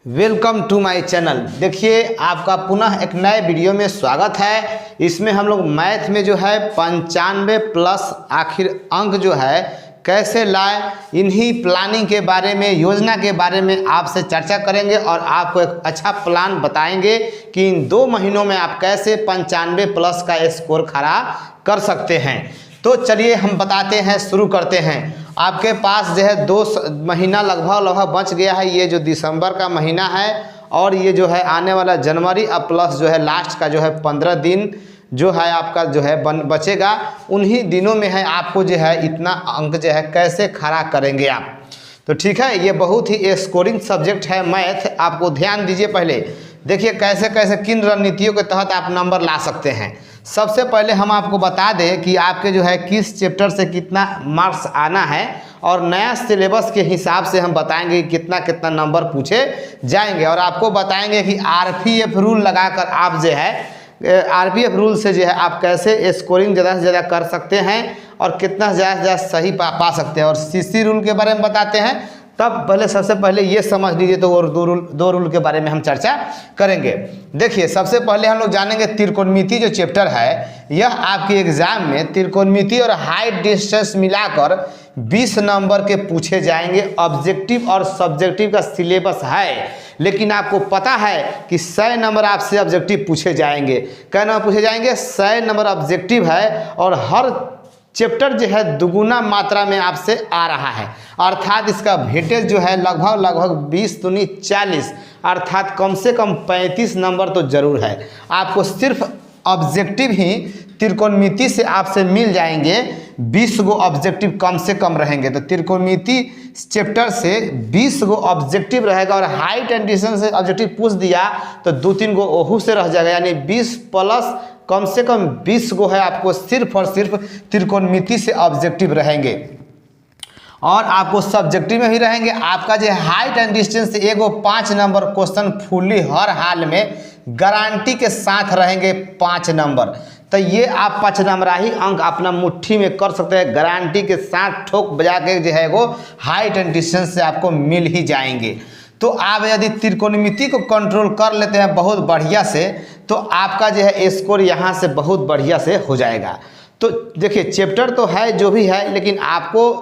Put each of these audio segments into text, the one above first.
Welcome to my channel. देखिए आपका पुनः एक नए वीडियो में स्वागत है। इसमें हम लोग मैथ में जो है 95 प्लस आखिर अंक जो है कैसे लाए, इन्हीं प्लानिंग के बारे में, योजना के बारे में आपसे चर्चा करेंगे और आपको एक अच्छा प्लान बताएंगे कि इन 2 महीनों में आप कैसे 95 प्लस का स्कोर खड़ा कर सकते हैं। तो चलिए हम बताते हैं, शुरू करते हैं। आपके पास जो है 2 महीना लगभग बच गया है। ये जो दिसंबर का महीना है और ये जो है आने वाला जनवरी, अब प्लस जो है लास्ट का जो है 15 दिन जो है आपका जो है बचेगा। उन्हीं दिनों में है आपको जो है इतना अंक जो है कैसे खड़ा करेंगे आप। तो ठीक है, ये बहुत ही स्कोरिंग सब्जेक्ट है मैथ। आपको ध्यान दीजिए, पहले देखिए कैसे कैसे किन रणनीतियों के तहत आप नंबर ला सकते हैं। सबसे पहले हम आपको बता दें कि आपके जो है किस चैप्टर से कितना मार्क्स आना है और नया सिलेबस के हिसाब से हम बताएंगे कि कितना कितना नंबर पूछे जाएंगे। और आपको बताएंगे कि आरपीएफ रूल लगाकर आप जो है आरपीएफ रूल से जो है आप कैसे स्कोरिंग ज़्यादा से ज़्यादा कर सकते हैं और कितना ज़्यादा से ज़्यादा सही पा सकते हैं। और सीसी रूल के बारे में बताते हैं। तब पहले सबसे पहले ये समझ लीजिए, तो और दो रूल के बारे में हम चर्चा करेंगे। देखिए सबसे पहले हम लोग जानेंगे त्रिकोणमिति जो चैप्टर है, यह आपके एग्जाम में त्रिकोणमिति और हाइट डिस्टेंस मिलाकर 20 नंबर के पूछे जाएंगे। ऑब्जेक्टिव और सब्जेक्टिव का सिलेबस है, लेकिन आपको पता है कि 100 नंबर आपसे ऑब्जेक्टिव पूछे जाएंगे। क्या नंबर पूछे जाएंगे? 100 नंबर ऑब्जेक्टिव है और हर चैप्टर जो है दुगुना मात्रा में आपसे आ रहा है। अर्थात इसका वेटेज जो है लगभग 20 दूनी 40, अर्थात कम से कम 35 नंबर तो जरूर है। आपको सिर्फ ऑब्जेक्टिव ही त्रिकोणमिति से आपसे मिल जाएंगे। 20 गो ऑब्जेक्टिव कम से कम रहेंगे। तो त्रिकोणमिति चैप्टर से 20 गो ऑब्जेक्टिव रहेगा और हाइट एंड डिस्टेंस से ऑब्जेक्टिव पूछ दिया तो 2-3 गो ओहू से रह जाएगा, यानी 20 प्लस कम से कम 20 गो है आपको सिर्फ और सिर्फ त्रिकोणमिति से ऑब्जेक्टिव रहेंगे। और आपको सब्जेक्टिव में भी रहेंगे। आपका जो हाइट एंड डिस्टेंस से एगो 5 नंबर क्वेश्चन फुल्ली हर हाल में गारंटी के साथ रहेंगे 5 नंबर। तो ये आप 5 नंबराही अंक अपना मुट्ठी में कर सकते हैं, गारंटी के साथ ठोक बजा के जो है वो हाइट एंड डिस्टेंस से आपको मिल ही जाएंगे। तो आप यदि त्रिकोणमिति को कंट्रोल कर लेते हैं बहुत बढ़िया से, तो आपका जो है स्कोर यहाँ से बहुत बढ़िया से हो जाएगा। तो देखिए चैप्टर तो है जो भी है, लेकिन आपको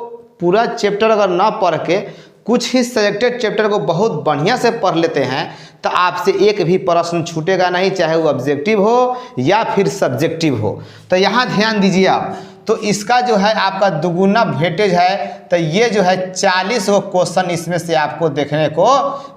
पूरा चैप्टर अगर ना पढ़ के कुछ ही सिलेक्टेड चैप्टर को बहुत बढ़िया से पढ़ लेते हैं तो आपसे एक भी प्रश्न छूटेगा नहीं, चाहे वो ऑब्जेक्टिव हो या फिर सब्जेक्टिव हो। तो यहाँ ध्यान दीजिए आप। तो इसका जो है आपका दुगुना वेटेज है, तो ये जो है 40 गो क्वेश्चन इसमें से आपको देखने को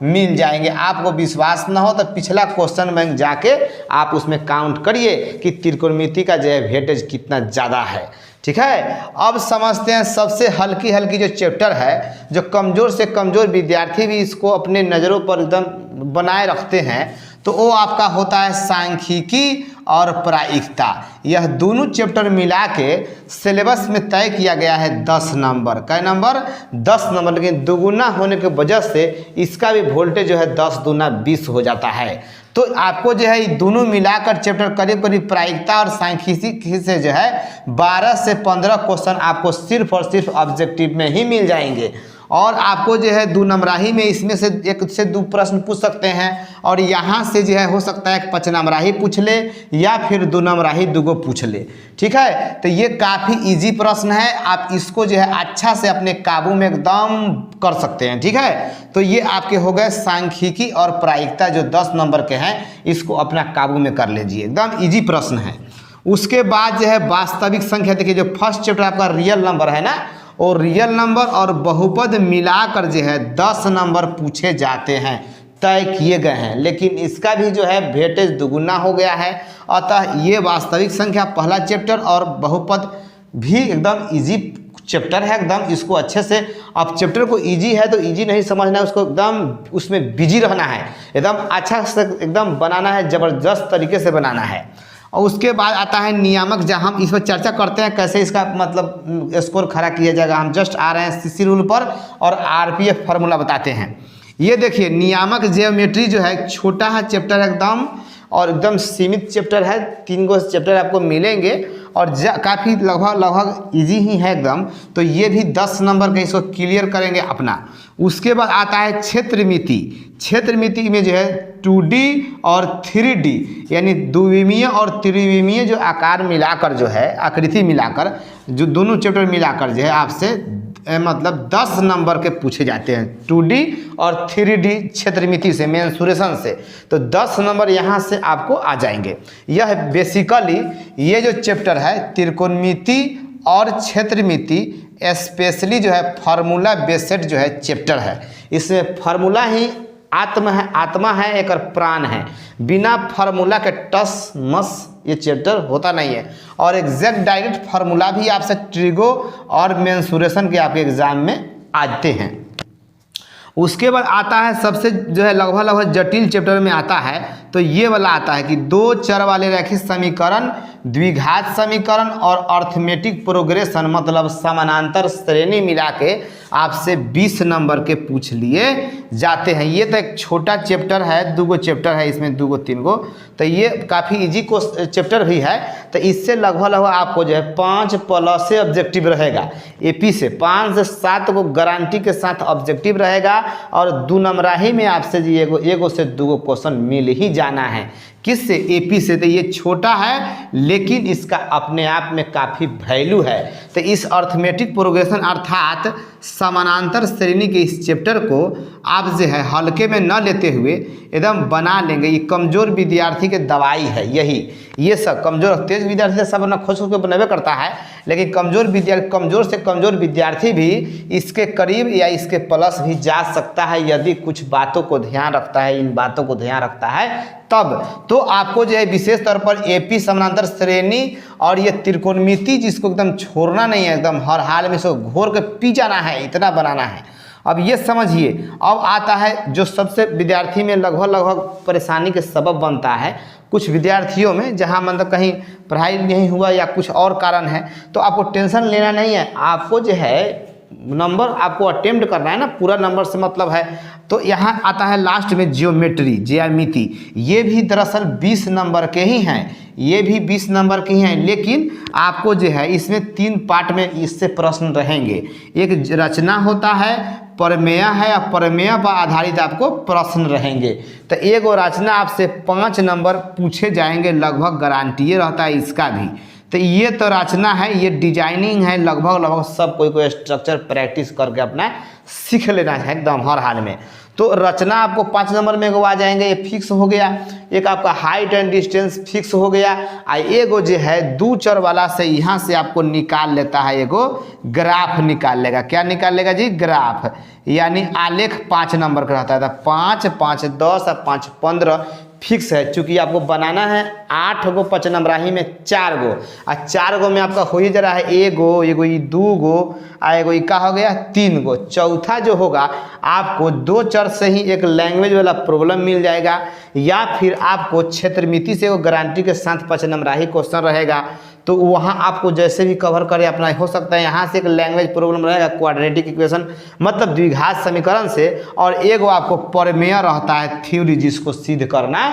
मिल जाएंगे। आपको विश्वास ना हो तो पिछला क्वेश्चन बैंक जाके आप उसमें काउंट करिए कि त्रिकोणमिति का जो है वेटेज कितना ज़्यादा है। ठीक है, अब समझते हैं सबसे हल्की जो चैप्टर है, जो कमज़ोर से कमज़ोर विद्यार्थी भी इसको अपने नज़रों पर एकदम बनाए रखते हैं, तो वो आपका होता है सांख्यिकी और प्रायिकता। यह दोनों चैप्टर मिला के सिलेबस में तय किया गया है 10 नंबर। कै नंबर? 10 नंबर। लेकिन दुगुना होने की वजह से इसका भी वोल्टेज जो है 10 दूना 20 हो जाता है। तो आपको जो है दोनों मिलाकर चैप्टर करीब प्रायिकता और सांख्यिकी से जो है 12 से 15 क्वेश्चन आपको सिर्फ और सिर्फ ऑब्जेक्टिव में ही मिल जाएंगे। और आपको जो है 2 नंबराही में इसमें से 1 से 2 प्रश्न पूछ सकते हैं, और यहाँ से जो है हो सकता है 5 नंबराही पूछ ले या फिर 2 नंबराही 2 गो पूछ ले। ठीक है, तो ये काफ़ी इजी प्रश्न है। आप इसको जो है अच्छा से अपने काबू में एकदम कर सकते हैं। ठीक है, तो ये आपके हो गए सांख्यिकी और प्रायिकता जो 10 नंबर के हैं, इसको अपना काबू में कर लीजिए, एकदम इजी प्रश्न है। उसके बाद जो है वास्तविक संख्या, देखिए जो फर्स्ट चैप्टर आपका रियल नंबर है ना, और रियल नंबर और बहुपद मिलाकर जो है 10 नंबर पूछे जाते हैं, तय किए गए हैं। लेकिन इसका भी जो है वेटेज दुगुना हो गया है। अतः ये वास्तविक संख्या पहला चैप्टर और बहुपद भी एकदम इजी चैप्टर है। एकदम इसको अच्छे से, अब चैप्टर को इजी है तो इजी नहीं समझना है, उसको एकदम उसमें बिजी रहना है, एकदम अच्छा से एकदम बनाना है, ज़बरदस्त तरीके से बनाना है। और उसके बाद आता है नियामक, जहाँ हम इस पर चर्चा करते हैं कैसे इसका मतलब स्कोर खड़ा किया जाएगा। हम जस्ट आ रहे हैं सीसी रूल पर और आरपीएफ फार्मूला बताते हैं। ये देखिए नियामक ज्योमेट्री जो है छोटा है चैप्टर एकदम, और एकदम सीमित चैप्टर है, 3 गो चैप्टर आपको मिलेंगे और काफ़ी लगभग इजी ही है एकदम। तो ये भी 10 नंबर का इसको क्लियर करेंगे अपना। उसके बाद आता है क्षेत्रमिति। क्षेत्रमिति में जो है 2D और 3D यानी द्विविमीय और त्रिविमीय जो आकार मिलाकर जो है, आकृति मिलाकर जो दोनों चैप्टर मिलाकर जो है आपसे मतलब 10 नंबर के पूछे जाते हैं 2D और 3D क्षेत्रमिति से, मेंसुरेशन से। तो 10 नंबर यहाँ से आपको आ जाएंगे। यह बेसिकली ये जो चैप्टर है त्रिकोणमिति और क्षेत्रमिति स्पेशली जो है फार्मूला बेस्ड जो है चैप्टर है। इसमें फार्मूला ही आत्मा है, एक प्राण है। बिना फार्मूला के टस मस ये चैप्टर होता नहीं है। और एग्जैक्ट डायरेक्ट फार्मूला भी आपसे ट्रिगो और मेंसुरेशन के आपके एग्जाम में आते हैं। उसके बाद आता है सबसे जो है लगभग जटिल चैप्टर में आता है, तो ये वाला आता है कि 2 चर वाले रैखिक समीकरण, द्विघात समीकरण और अर्थमेटिक प्रोग्रेशन मतलब समानांतर श्रेणी मिला के आपसे 20 नंबर के पूछ लिए जाते हैं। ये तो एक छोटा चैप्टर है, 2 गो चैप्टर है इसमें, 2 गो 3 गो, तो ये काफ़ी इजी को चैप्टर भी है। तो इससे लगभग आपको जो है 5 प्लस से ऑब्जेक्टिव रहेगा। एपी से 5 से 7 को गारंटी के साथ ऑब्जेक्टिव रहेगा और 2 नंबराही में आपसे जी एगो से 2 गो क्वेश्चन मिल ही जाना है। किससे? एपी से। तो ये छोटा है लेकिन इसका अपने आप में काफ़ी वैल्यू है। तो इस अर्थमेटिक प्रोग्रेशन अर्थात समानांतर श्रेणी के इस चैप्टर को आप जो है हल्के में न लेते हुए एकदम बना लेंगे। ये कमज़ोर विद्यार्थी के दवाई है यही। ये सब कमज़ोर, तेज विद्यार्थी से सब अपना खोज के बनवे करता है, लेकिन कमज़ोर से कमज़ोर विद्यार्थी भी इसके करीब या इसके प्लस भी जा सकता है यदि कुछ बातों को ध्यान रखता है, इन बातों को ध्यान रखता है तब। तो आपको जो है विशेष तौर पर एपी समानांतर श्रेणी और ये त्रिकोणमिति जिसको एकदम छोड़ना नहीं है, एकदम हर हाल में इसको घोर के पी जाना है, इतना बनाना है। अब ये समझिए, अब आता है जो सबसे विद्यार्थी में लगभग परेशानी के सबब बनता है कुछ विद्यार्थियों में, जहाँ मतलब कहीं पढ़ाई नहीं हुआ या कुछ और कारण है, तो आपको टेंशन लेना नहीं है। आपको जो है नंबर आपको अटेम्प्ट करना है ना, पूरा नंबर से मतलब है। तो यहाँ आता है लास्ट में ज्यामिति। ये भी दरअसल 20 नंबर के ही हैं, ये भी 20 नंबर के ही हैं, लेकिन आपको जो है इसमें 3 पार्ट में इससे प्रश्न रहेंगे। एक रचना होता है, प्रमेय है, और प्रमेय पर आधारित आपको प्रश्न रहेंगे। तो एक रचना आपसे 5 नंबर पूछे जाएंगे, लगभग गारंटी रहता है इसका भी। तो ये तो रचना है, ये डिजाइनिंग है, लगभग सब कोई स्ट्रक्चर प्रैक्टिस करके अपना सीख लेना है एकदम हर हाल में। तो रचना आपको 5 नंबर में आ जाएंगे, ये फिक्स हो गया। एक आपका हाइट एंड डिस्टेंस फिक्स हो गया। एगो जो है 2 चर वाला से यहाँ से आपको निकाल लेता है, एगो ग्राफ निकाल लेगा। क्या निकाल लेगा जी? ग्राफ, यानी आलेख 5 नंबर का रहता है। 5, 5, 10 और 5, 15 फिक्स है। चूँकि आपको बनाना है 8 गो 5 नंबराही में 4 गो, और 4 गो में आपका हो ही जा रहा है एगो 2 गो, एगो का हो गया 3 गो। चौथा जो होगा आपको 2 चर से ही एक लैंग्वेज वाला प्रॉब्लम मिल जाएगा, या फिर आपको क्षेत्रमिति से वो गारंटी के साथ 5 नंबराही क्वेश्चन रहेगा। तो वहाँ आपको जैसे भी कवर करे अपना हो सकता है। यहाँ से एक लैंग्वेज प्रॉब्लम रहेगा, क्वाड्रेटिक इक्वेशन मतलब द्विघात समीकरण से, और एगो आपको प्रमेय रहता है, थ्योरी जिसको सिद्ध करना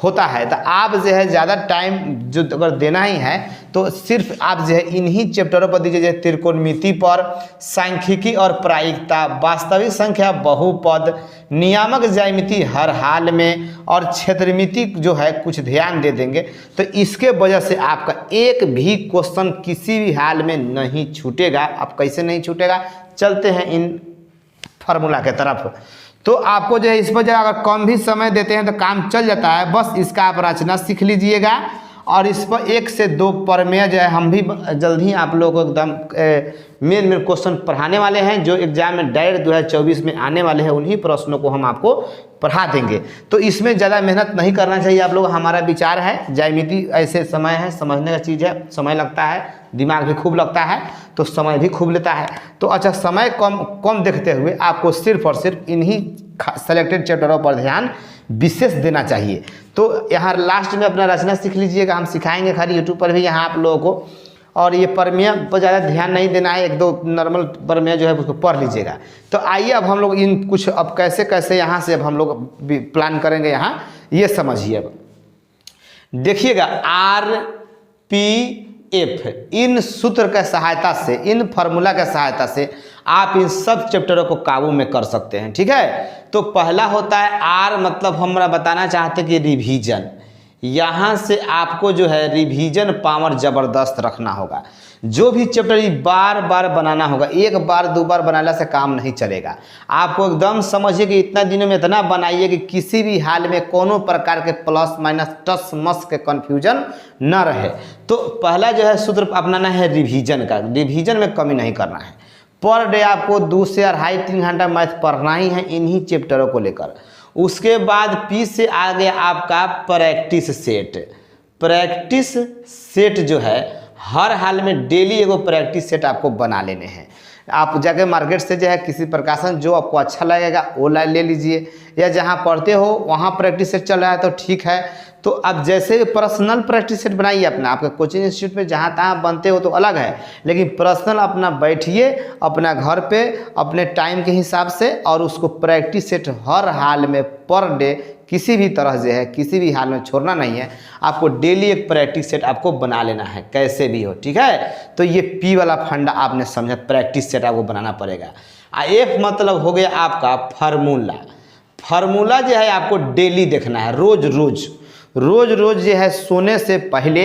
होता है। तो आप जो है ज़्यादा टाइम जो अगर देना ही है तो सिर्फ आप जो है इन्हीं चैप्टरों पर दीजिए, जैसे त्रिकोणमिति पर, सांख्यिकी और प्रायिकता, वास्तविक संख्या, बहुपद, नियामक ज्यामिति हर हाल में, और क्षेत्रमिति जो है कुछ ध्यान दे देंगे तो इसके वजह से आपका एक भी क्वेश्चन किसी भी हाल में नहीं छूटेगा। अब कैसे नहीं छूटेगा, चलते हैं इन फार्मूला के तरफ। तो आपको जो है इस पर अगर कम भी समय देते हैं तो काम चल जाता है। बस इसका आप रचना सीख लीजिएगा, और इस पर 1 से 2 प्रमेय जो है हम भी जल्द ही आप लोगों को एकदम मेन क्वेश्चन पढ़ाने वाले हैं, जो एग्जाम में डायरेक्ट 2024 में आने वाले हैं। उन्हीं प्रश्नों को हम आपको पढ़ा देंगे। तो इसमें ज़्यादा मेहनत नहीं करना चाहिए आप लोग, हमारा विचार है। ज्यामिति ऐसे समय है, समझने का चीज़ है, समय लगता है, दिमाग भी खूब लगता है, तो समय भी खूब लेता है। तो अच्छा, समय कम देखते हुए आपको सिर्फ और सिर्फ इन्हीं सेलेक्टेड चैप्टरों पर ध्यान विशेष देना चाहिए। तो यहाँ लास्ट में अपना रचना सीख लीजिएगा, हम सिखाएंगे खाली यूट्यूब पर भी यहाँ आप लोगों को। और ये प्रमेय पर ज़्यादा ध्यान नहीं देना है, 1-2 नॉर्मल प्रमेय जो है उसको पढ़ लीजिएगा। तो आइए अब हम लोग इन कुछ अब कैसे यहाँ से अब हम लोग प्लान करेंगे, यहाँ ये समझिए। अब देखिएगा RPF, इन सूत्र के सहायता से, इन फार्मूला के सहायता से आप इन सब चैप्टरों को काबू में कर सकते हैं। ठीक है, तो पहला होता है R, मतलब हम बताना चाहते हैं कि रिवीजन। यहाँ से आपको जो है रिवीजन पावर ज़बरदस्त रखना होगा। जो भी चैप्टर ये बार बार बनाना होगा, एक बार दो बार बनाने से काम नहीं चलेगा। आपको एकदम समझिए कि इतना दिनों में इतना बनाइए कि किसी भी हाल में कोनो प्रकार के प्लस माइनस टस मस के कन्फ्यूजन न रहे। तो पहला जो है सूत्र अपनाना है रिवीजन का। रिवीजन में कमी नहीं करना है। पर डे आपको 2 से 2.5-3 घंटा मैथ पढ़ना ही है इन्हीं चैप्टरों को लेकर। उसके बाद P से आ गया आपका प्रैक्टिस सेट। प्रैक्टिस सेट जो है हर हाल में डेली एगो प्रैक्टिस सेट आपको बना लेने हैं। आप जाके मार्केट से जो है किसी प्रकाशन जो आपको अच्छा लगेगा वो ले लीजिए, या जहाँ पढ़ते हो वहाँ प्रैक्टिस सेट चल रहा है तो ठीक है। तो अब जैसे पर्सनल प्रैक्टिस सेट बनाइए अपना, आपके कोचिंग इंस्टीट्यूट में जहाँ तहाँ बनते हो तो अलग है, लेकिन पर्सनल अपना बैठिए अपना घर पे अपने टाइम के हिसाब से, और उसको प्रैक्टिस सेट हर हाल में पर डे किसी भी तरह से है, किसी भी हाल में छोड़ना नहीं है। आपको डेली एक प्रैक्टिस सेट आपको बना लेना है कैसे भी हो। ठीक है, तो ये P वाला फंडा आपने समझा, प्रैक्टिस सेट आपको बनाना पड़ेगा। F मतलब हो गया आपका फार्मूला। फार्मूला जो है आपको डेली देखना है, रोज रोज जो है सोने से पहले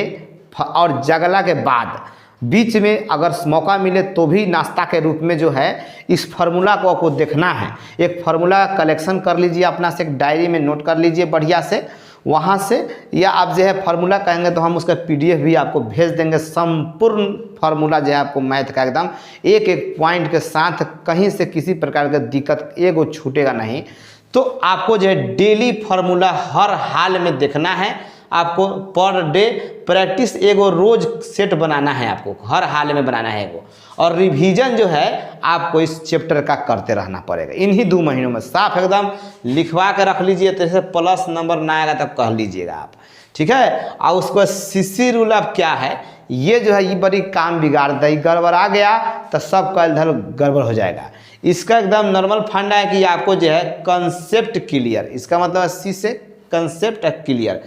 और जगला के बाद, बीच में अगर मौका मिले तो भी नाश्ता के रूप में जो है इस फार्मूला को आपको देखना है। एक फार्मूला कलेक्शन कर लीजिए अपना से, एक डायरी में नोट कर लीजिए बढ़िया से वहाँ से, या आप जो है फार्मूला कहेंगे तो हम उसका PDF भी आपको भेज देंगे। संपूर्ण फार्मूला जो है आपको मैथ का एकदम एक एक पॉइंट के साथ, कहीं से किसी प्रकार का दिक्कत एगो छूटेगा नहीं। तो आपको जो है डेली फार्मूला हर हाल में देखना है। आपको पर डे प्रैक्टिस एगो रोज सेट बनाना है, आपको हर हाल में बनाना है एगो, और रिवीजन जो है आपको इस चैप्टर का करते रहना पड़ेगा इन्हीं 2 महीनों में। साफ एकदम लिखवा के रख लीजिए, तो जैसे प्लस नंबर ना आएगा तब कह लीजिएगा आप। ठीक है, और उसको CC रूल अब क्या है, ये जो है ये बड़ी काम बिगाड़ता है। गड़बड़ आ गया तो सब कल धल गड़बड़ हो जाएगा। इसका एकदम नॉर्मल फंडा है कि आपको जो है कंसेप्ट क्लियर, इसका मतलब C से कंसेप्ट क्लियर,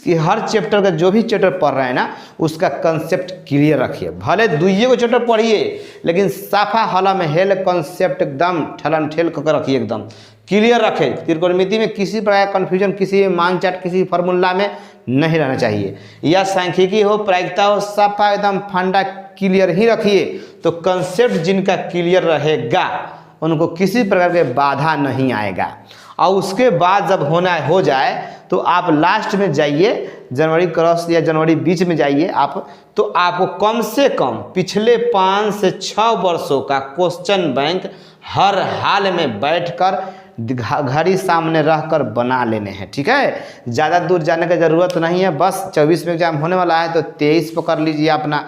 कि हर चैप्टर का जो भी चैप्टर पढ़ रहे हैं ना उसका कंसेप्ट क्लियर रखिए। भले 2 चैप्टर पढ़िए लेकिन साफा हला में हेल कंसेप्ट एकदम ठलन ठेल कर रखिए, एकदम क्लियर रखें। त्रिकोणमिति में किसी प्रकार का कन्फ्यूजन, किसी मान चार्ट, किसी फार्मूला में नहीं रहना चाहिए, या सांख्यिकी हो प्रायिकता हो, साफा एकदम फंडा क्लियर ही रखिए। तो कंसेप्ट जिनका क्लियर रहेगा उनको किसी प्रकार के बाधा नहीं आएगा। और उसके बाद जब हो जाए तो आप लास्ट में जाइए, जनवरी क्रॉस या जनवरी बीच में जाइए आप, तो आपको कम से कम पिछले 5 से 6 वर्षों का क्वेश्चन बैंक हर हाल में बैठकर घड़ी सामने रहकर बना लेने हैं। ठीक है, ज़्यादा दूर जाने की ज़रूरत नहीं है। बस 24 में एग्जाम होने वाला है तो 23 पकड़ लीजिए अपना,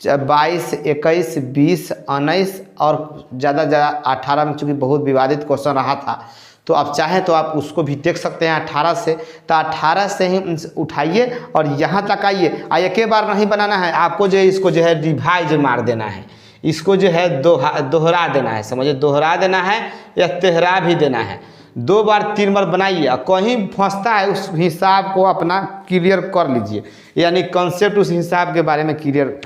22, 21, 20, 19 और ज़्यादा 18 में, चूँकि बहुत विवादित क्वेश्चन रहा था तो आप चाहें तो आप उसको भी देख सकते हैं 18 से। तो 18 से ही उठाइए और यहाँ तक आइए। एक ही बार नहीं बनाना है आपको, जो है इसको जो है रिवाइज मार देना है, इसको जो है दोहरा देना है, समझिए दोहरा देना है या तेहरा भी देना है। 2 बार 3 बार बनाइए, कहीं फंसता है उस हिसाब को अपना क्लियर कर लीजिए, यानी कंसेप्ट उस हिसाब के बारे में क्लियर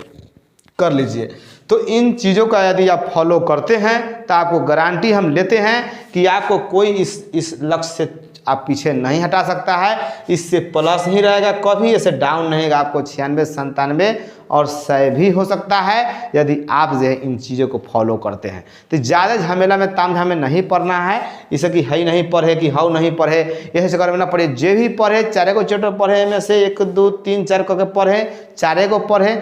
कर लीजिए। तो इन चीज़ों का यदि आप फॉलो करते हैं तो आपको गारंटी हम लेते हैं कि आपको कोई इस लक्ष्य से आप पीछे नहीं हटा सकता है। इससे प्लस ही रहेगा, कभी ऐसे डाउन नहीं होगा। आपको 96, 97 और 100 भी हो सकता है यदि आप जो है इन चीज़ों को फॉलो करते हैं। तो ज़्यादा झमेला में ताम झाम में नहीं पढ़ना है, इसे कि हई नहीं पढ़े कि हाउ नहीं पढ़े, ऐसे से करना पड़े। जे भी पढ़े 4 चैप्टर पढ़े में से 1, 2, 3, 4 करके पढ़े, 4 को पढ़े,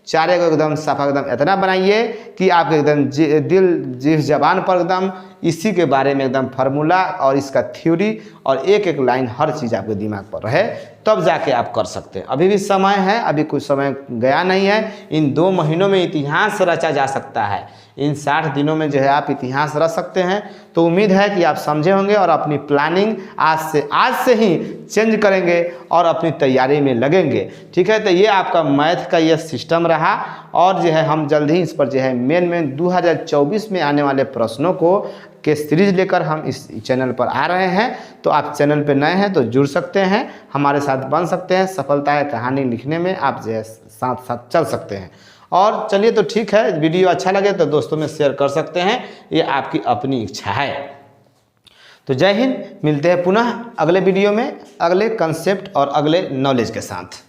4 को एकदम साफा एकदम इतना बनाइए कि आपके एकदम दिल जिस जबान पर एकदम इसी के बारे में एकदम फार्मूला और इसका थ्योरी और एक एक लाइन हर चीज़ आपके दिमाग पर रहे, तब जाके आप कर सकते हैं। अभी भी समय है, अभी कुछ समय गया नहीं है। इन 2 महीनों में इतिहास रचा जा सकता है, इन 60 दिनों में जो है आप इतिहास रच सकते हैं। तो उम्मीद है कि आप समझे होंगे और अपनी प्लानिंग आज से ही चेंज करेंगे और अपनी तैयारी में लगेंगे। ठीक है, तो ये आपका मैथ का ये सिस्टम रहा और जो है हम जल्द ही इस पर जो है मेन 2024 में आने वाले प्रश्नों के सीरीज लेकर हम इस चैनल पर आ रहे हैं। तो आप चैनल पर नए हैं तो जुड़ सकते हैं, हमारे साथ बन सकते हैं, सफलता की कहानी लिखने में आप जो है साथ साथ चल सकते हैं। और चलिए तो ठीक है, वीडियो अच्छा लगे तो दोस्तों में शेयर कर सकते हैं, ये आपकी अपनी इच्छा है। तो जय हिंद, मिलते हैं पुनः अगले वीडियो में अगले कंसेप्ट और अगले नॉलेज के साथ।